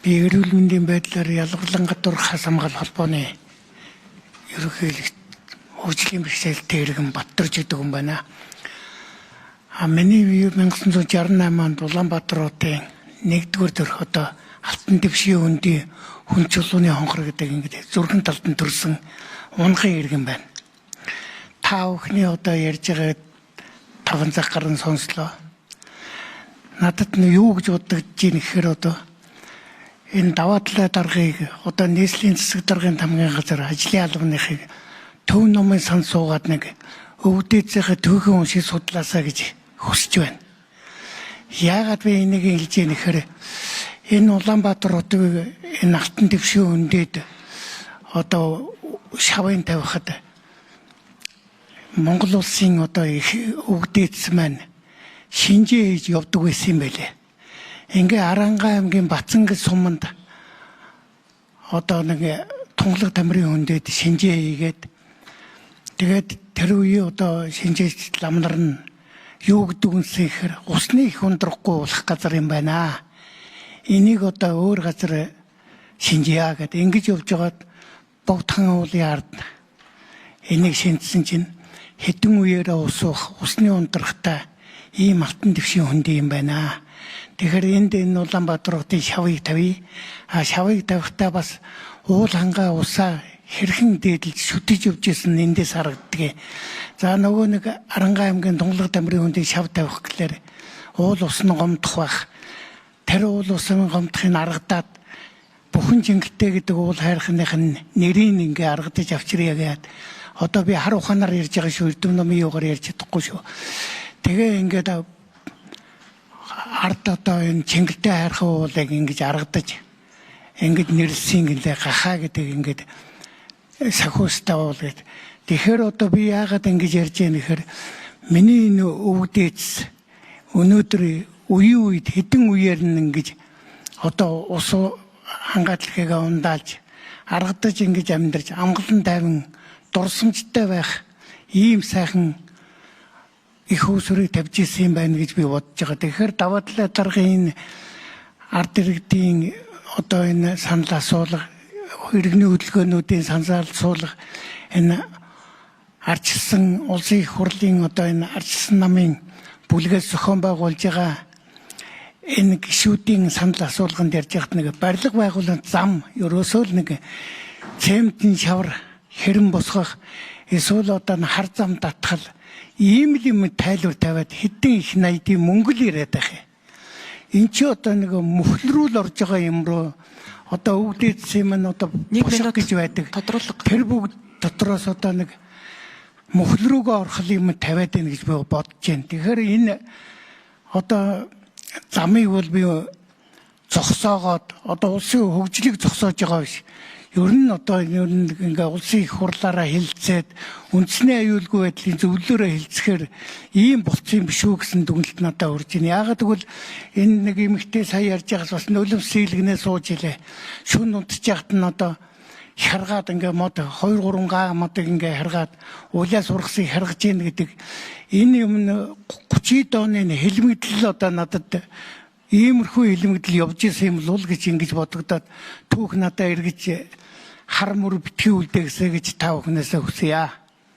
Би эрүүл мэндийн байдлаар ялгарлан гадуур хас хамгаалал холбооны ерөнхийлөгч хөгжлийн бэрхшээлтэй иргэн Баттарж гэдэг хүн байна. Миний 1968 онд Улаанбаатар хотын 1-р дөрх одоо Алтан дэвшгийн хөндий хүн чулууны хонхор гэдэг ингээд зүрхэн талд нь төрсэн унган иргэн байна. Та бүхний одоо ярьж байгаа таван цаг гарын сонслоо. Надад нь юу гэж бодогдож ийн гэхээр одоо энэ даваа талаа даргыг одоо нийслэлийн засаг даргын тамгын газар ажлын албаныхыг төв номын сан суугаад нэг өвдөцийнхээ төвхөн уншиж судлаасаа гэж хүсэж байна. Яагаад би энийг хэлж ийм нэхэр энэ Улаанбаатар хотыг энэ Алтан дэвшгийн хөндөд одоо шавын тавихад Монгол улсын одоо их өвдөц маань шинжээ хийж явдаг байсан юм байлээ. Ингээ Арангаа аймгийн Бацан гэж суманд одоо нэг тунгалаг тамирын хөндөд шинжээ хийгээд тэгээд тэр үе одоо шинжээч ламнар нь юу гэдэг үнсэн ихэр усны их ундрахгүй болох газар юм байна. Энийг одоо өөр газар шинжээ гэдэг ингэж явж байгаад Богдхан уулын ард энийг шинжсэн чинь хэдэн үеэрээ усуух усны ундрахтай ийм Алтан дэвшгийн хөндөй юм байна. Тэгэхээр энэ Улаанбаатар хотын шавыг тавья. Шавыг тавихтаа бас уул хангаа усаа хэрхэн дээдлж шүтэж явж исэн эндээс харагддаг. За нөгөө нэг Арангаа аймгийн тунгалаг тамирын хөндөй шав тавих гэхээр уул ус нь гомдох байх. Тэр уул усын гомдохыг аргадаад бүхэн жингэлтэй гэдэг уул хайрхных нь нэрийг ингээ аргадаж авчиръя гэад одоо би хар ухаанаар ярьж байгаа шүү. Эрдэм номын юугаар ярьж чадахгүй шүү. Тэгээ ингээд ард одоо энэ чингэлтэй хайрхан уулыг ингэж аргадаж ингэж нэрлсэн гэлээ гахаа гэдэг ингэж сахиустай уул гэдэг. Тэгэхээр одоо би яагаад ингэж ярьж байгаа нэхэр миний энэ өвдөц өнөөдөр үеийн үед хэдэн үеэр нь ингэж одоо ус хангалтлагыг ундаалж аргадаж ингэж амьдарч амгалан тайван дурсамжтай байх ийм сайхан их усрыг тавьж исэн юм байна гэж би бодож байгаа. Тэгэхээр даваа талаа даргын ард иргэдийн одоо энэ санал асуулга, иргэний хөдөлгөөнүүдийн санал асуулга, энэ ардчилсан улсын их хурлын одоо энэ ардчилсан намын бүлгээс зохион байгуулж байгаа энэ гишүүдийн санал асуулганд ярьж байхад нэг барилга байгуулалт зам ерөөсөө л нэг цементийн шавар хэрэн босгох эсвэл одоо хар зам татгал ийм л юм тайлбар тавиад хэдэн их найдын мөнгө л ирээд байх юм. Энд чи одоо нэг мөхлөрүүл орж байгаа юм руу одоо өвдөц юм нь одоо бошиг гэж байдаг. Тэр бүгд дотроос одоо нэг мөхлөрөөгөө орхол юм тавиад байна гэж би бодож байна. Тэгэхээр энэ одоо замыг бол би зогсоогоод одоо улсын хөгжлийг зогсоож байгаа биш. Ер нь одоо ингээ улсын их хурлаараа хэлцээд үндэсний аюулгүй байдлын зөвлөлөөрөө хэлцэхээр ийм болцсон биш үү гэсэн дүгнэлт надад урж байна. Яагаад гэвэл энэ нэг эмэгтэй сая ярьж байгаас бас нулимс сийлгнээ сууж илээ. Шүн унтж яхад нь одоо харгаад ингээ мод 2-3 га модыг ингээ харгаад улаас ургасыг харгаж ийн гэдэг энэ юм 30 оны хэлмэгдэл одоо надад иймэрхүү хэлмэгдэл явж исэн юм л гэж ингэж бодогдоод түүх надад эргэж хар мөр битгий үлдээгсэ гэж та бүхнээсээ хүсье.